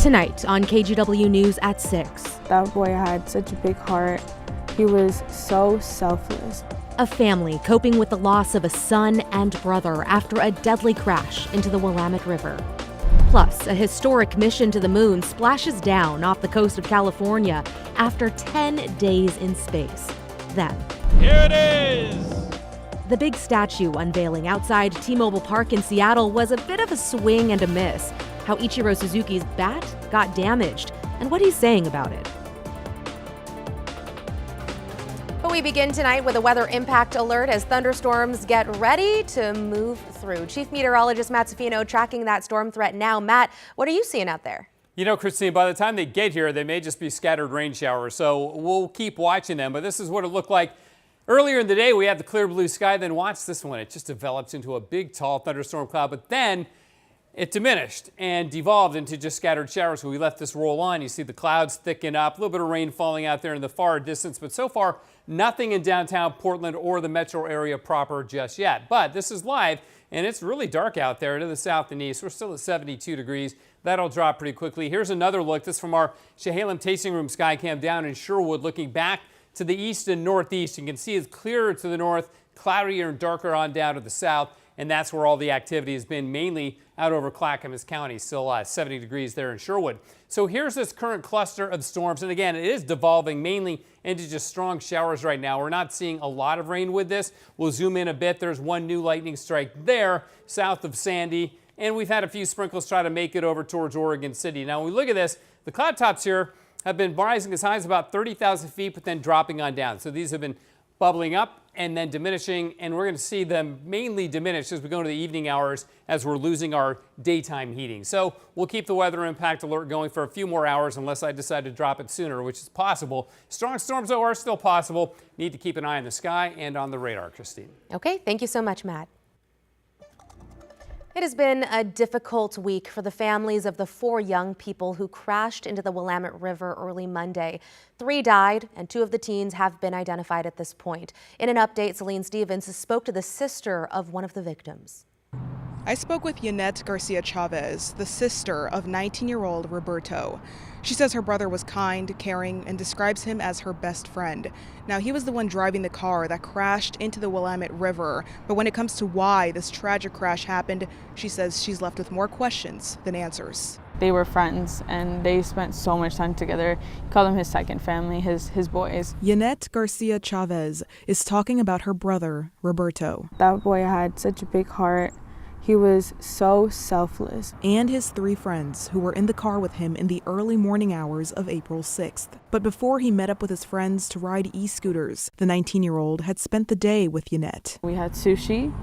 Tonight on KGW News at 6. That boy had such a big heart. He was so selfless. A family coping with the loss of a son and brother after a deadly crash into the Willamette River. Plus, a historic mission to the moon splashes down off the coast of California after 10 days in space. Then, here it is! The big statue unveiling outside T-Mobile Park in Seattle was a bit of a swing and a miss. How Ichiro Suzuki's bat got damaged and what he's saying about it. But we begin tonight with a weather impact alert as thunderstorms get ready to move through. Chief Meteorologist Matt Safino tracking that storm threat now. Matt, what are you seeing out there? You know, Christine, by the time they get here, they may just be scattered rain showers, so we'll keep watching them. But this is what it looked like earlier in the day. We had the clear blue sky, then watch this one. It just develops into a big, tall thunderstorm cloud, but then it diminished and devolved into just scattered showers. So we let this roll on. You see the clouds thicken up, a little bit of rain falling out there in the far distance, but so far nothing in downtown Portland or the metro area proper just yet. But this is live, and it's really dark out there to the south and east. We're still at 72 degrees. That'll drop pretty quickly. Here's another look. This is from our Chehalem Tasting Room sky cam down in Sherwood, looking back to the east and northeast. You can see it's clearer to the north, cloudier and darker on down to the south. And that's where all the activity has been, mainly out over Clackamas County, still 70 degrees there in Sherwood. So here's this current cluster of storms. And again, it is devolving mainly into just strong showers right now. We're not seeing a lot of rain with this. We'll zoom in a bit. There's one new lightning strike there south of Sandy. And we've had a few sprinkles try to make it over towards Oregon City. Now, when we look at this, the cloud tops here have been rising as high as about 30,000 feet, but then dropping on down. So these have been bubbling up and then diminishing, and we're going to see them mainly diminish as we go into the evening hours as we're losing our daytime heating. So we'll keep the weather impact alert going for a few more hours unless I decide to drop it sooner, which is possible. Strong storms, though, are still possible. Need to keep an eye on the sky and on the radar, Christine. Okay, thank you so much, Matt. It has been a difficult week for the families of the 4 young people who crashed into the Willamette River early Monday. 3 died, and 2 of the teens have been identified at this point. In an update, Celine Stevens spoke to the sister of one of the victims. I spoke with Yannette Garcia Chavez, the sister of 19-year-old Roberto. She says her brother was kind, caring, and describes him as her best friend. Now, he was the one driving the car that crashed into the Willamette River, but when it comes to why this tragic crash happened, she says she's left with more questions than answers. They were friends, and they spent so much time together. He called them his second family, his boys. Yannette Garcia Chavez is talking about her brother, Roberto. That boy had such a big heart. He was so selfless. And his 3 friends who were in the car with him in the early morning hours of April 6th. But before he met up with his friends to ride e-scooters, the 19-year-old had spent the day with Yannette. We had sushi,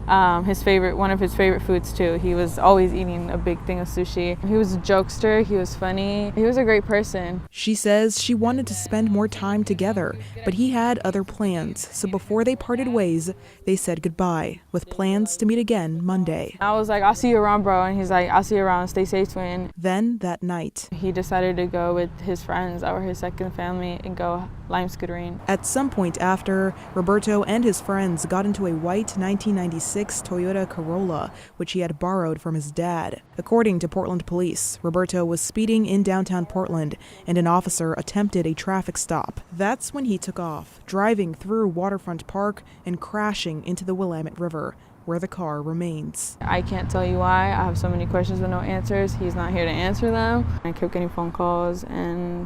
one of his favorite foods too. He was always eating a big thing of sushi. He was a jokester, he was funny, he was a great person. She says she wanted to spend more time together, but he had other plans. So before they parted ways, they said goodbye, with plans to meet again Monday. I was like, I'll see you around, bro. And he's like, I'll see you around, stay safe, twin. Then that night, he decided to go with his friends, that were his second family, and go lime scootering. At some point after, Roberto and his friends got into a white 1996 Toyota Corolla, which he had borrowed from his dad. According to Portland police, Roberto was speeding in downtown Portland, and an officer attempted a traffic stop. That's when he took off, driving through Waterfront Park and crashing into the Willamette River, where the car remains. I can't tell you why. I have so many questions with no answers. He's not here to answer them. I kept getting phone calls, and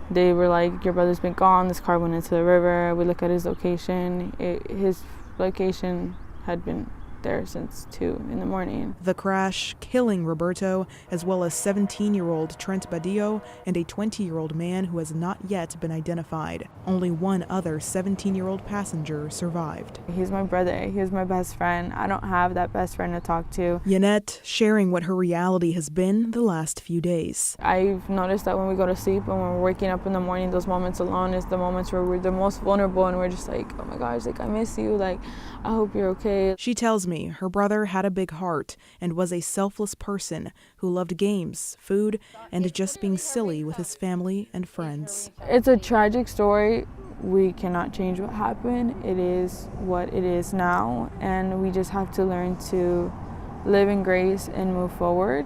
they were like, your brother's been gone, this car went into the river. We look at his location. His location had been there since 2 in the morning. The crash killing Roberto, as well as 17-year-old Trent Badillo and a 20-year-old man who has not yet been identified. Only one other 17-year-old passenger survived. He's my brother. He was my best friend. I don't have that best friend to talk to. Yannette sharing what her reality has been the last few days. I've noticed that when we go to sleep and when we're waking up in the morning, those moments alone is the moments where we're the most vulnerable, and we're just like, oh my gosh, like I miss you, like I hope you're okay. She tells me her brother had a big heart and was a selfless person who loved games, food, and just being silly with his family and friends. It's a tragic story. We cannot change what happened. It is what it is now, and we just have to learn to live in grace and move forward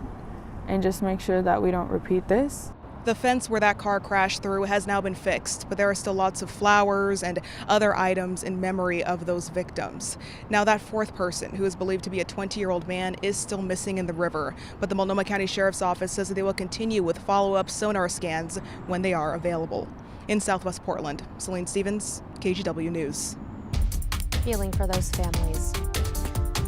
and just make sure that we don't repeat this. The fence where that car crashed through has now been fixed, but there are still lots of flowers and other items in memory of those victims. Now, that fourth person, who is believed to be a 20-year-old man, is still missing in the river, but the Multnomah County Sheriff's Office says that they will continue with follow-up sonar scans when they are available. In Southwest Portland, Celine Stevens, KGW News. Feeling for those families.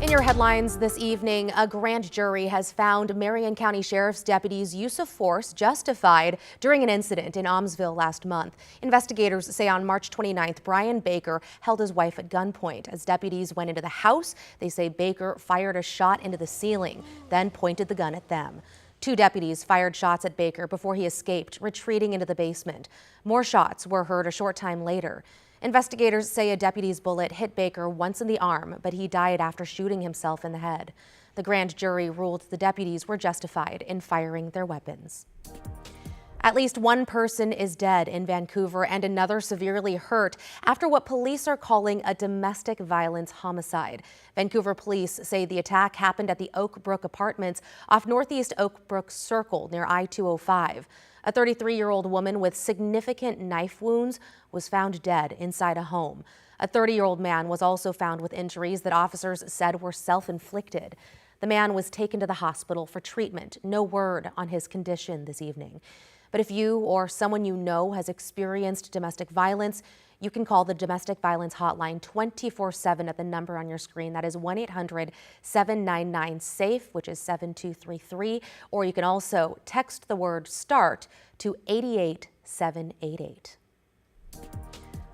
In your headlines this evening, a grand jury has found Marion County Sheriff's deputies' use of force justified during an incident in Almsville last month. Investigators say on March 29th, Brian Baker held his wife at gunpoint. As deputies went into the house, they say Baker fired a shot into the ceiling, then pointed the gun at them. 2 deputies fired shots at Baker before he escaped, retreating into the basement. More shots were heard a short time later. Investigators say a deputy's bullet hit Baker once in the arm, but he died after shooting himself in the head. The grand jury ruled the deputies were justified in firing their weapons. At least one person is dead in Vancouver and another severely hurt after what police are calling a domestic violence homicide. Vancouver police say the attack happened at the Oak Brook Apartments off Northeast Oak Brook Circle near I-205. A 33-year-old woman with significant knife wounds was found dead inside a home. A 30-year-old man was also found with injuries that officers said were self-inflicted. The man was taken to the hospital for treatment. No word on his condition this evening. But if you or someone you know has experienced domestic violence, you can call the Domestic Violence Hotline 24/7 at the number on your screen. That is 1-800-799-SAFE, which is 7233. Or you can also text the word START to 88788.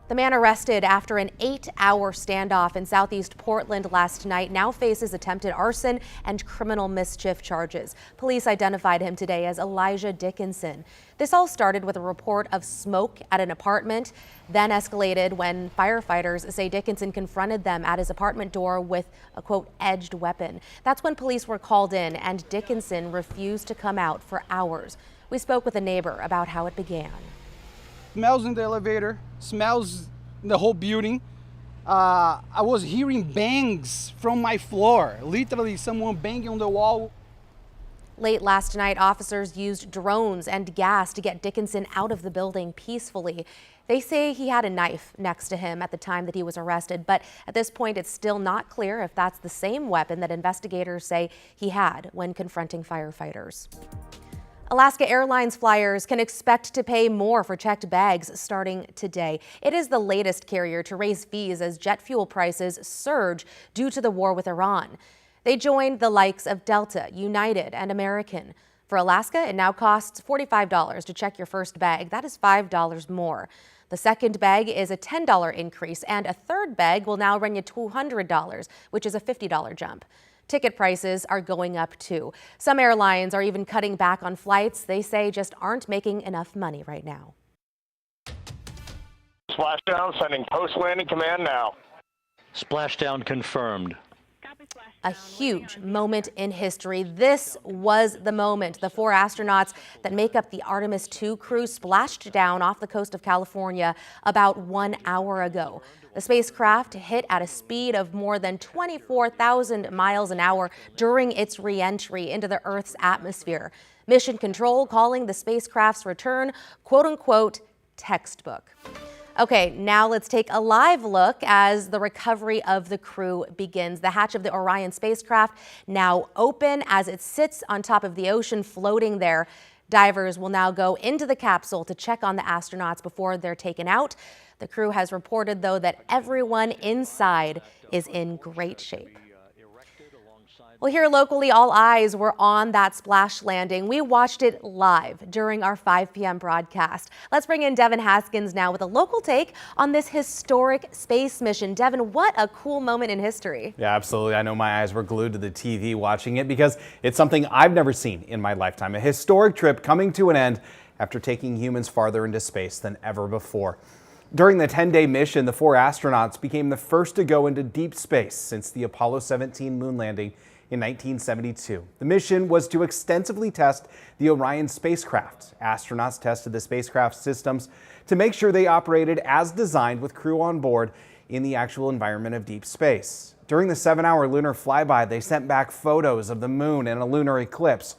The man arrested after an 8-hour standoff in southeast Portland last night now faces attempted arson and criminal mischief charges. Police identified him today as Elijah Dickinson. This all started with a report of smoke at an apartment, then escalated when firefighters say Dickinson confronted them at his apartment door with a, quote, edged weapon. That's when police were called in and Dickinson refused to come out for hours. We spoke with a neighbor about how it began. Smells in the elevator, smells in the whole building. I was hearing bangs from my floor, literally someone banging on the wall. Late last night, officers used drones and gas to get Dickinson out of the building peacefully. They say he had a knife next to him at the time that he was arrested, but at this point it's still not clear if that's the same weapon that investigators say he had when confronting firefighters. Alaska Airlines flyers can expect to pay more for checked bags starting today. It is the latest carrier to raise fees as jet fuel prices surge due to the war with Iran. They joined the likes of Delta, United, and American. For Alaska, it now costs $45 to check your first bag. That is $5 more. The second bag is a $10 increase, and a third bag will now run you $200, which is a $50 jump. Ticket prices are going up too. Some airlines are even cutting back on flights they say just aren't making enough money right now. Splashdown sending post-landing command now. Splashdown confirmed. A huge moment in history. This was the moment the 4 astronauts that make up the Artemis II crew splashed down off the coast of California about 1 hour ago. The spacecraft hit at a speed of more than 24,000 miles an hour during its re-entry into the Earth's atmosphere. Mission Control calling the spacecraft's return, quote-unquote, textbook. Okay, now let's take a live look as the recovery of the crew begins. The hatch of the Orion spacecraft now open as it sits on top of the ocean floating there. Divers will now go into the capsule to check on the astronauts before they're taken out. The crew has reported, though, that everyone inside is in great shape. Well, here locally, all eyes were on that splash landing. We watched it live during our 5 p.m. broadcast. Let's bring in Devin Haskins now with a local take on this historic space mission. Devin, what a cool moment in history. Yeah, absolutely. I know my eyes were glued to the TV watching it because it's something I've never seen in my lifetime. A historic trip coming to an end after taking humans farther into space than ever before. During the 10-day mission, the 4 astronauts became the first to go into deep space since the Apollo 17 moon landing in 1972. The mission was to extensively test the Orion spacecraft. Astronauts tested the spacecraft systems to make sure they operated as designed with crew on board in the actual environment of deep space. During the 7-hour lunar flyby, they sent back photos of the moon and a lunar eclipse.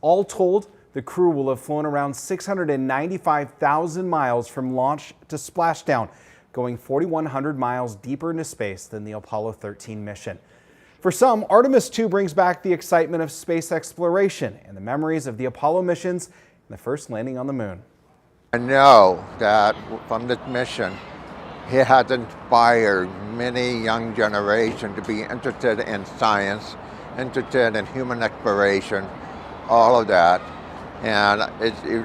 All told, the crew will have flown around 695,000 miles from launch to splashdown, going 4,100 miles deeper into space than the Apollo 13 mission. For some, Artemis II brings back the excitement of space exploration and the memories of the Apollo missions and the first landing on the moon. I know that from this mission, it has inspired many young generation to be interested in science, interested in human exploration, all of that. And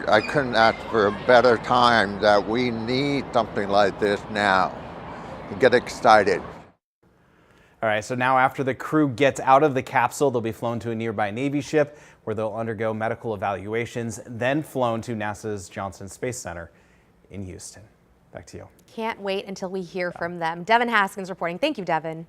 I couldn't ask for a better time that we need something like this now to get excited. All right, so now after the crew gets out of the capsule, they'll be flown to a nearby Navy ship where they'll undergo medical evaluations, then flown to NASA's Johnson Space Center in Houston. Back to you. Can't wait until we hear from them. Devin Haskins reporting. Thank you, Devin.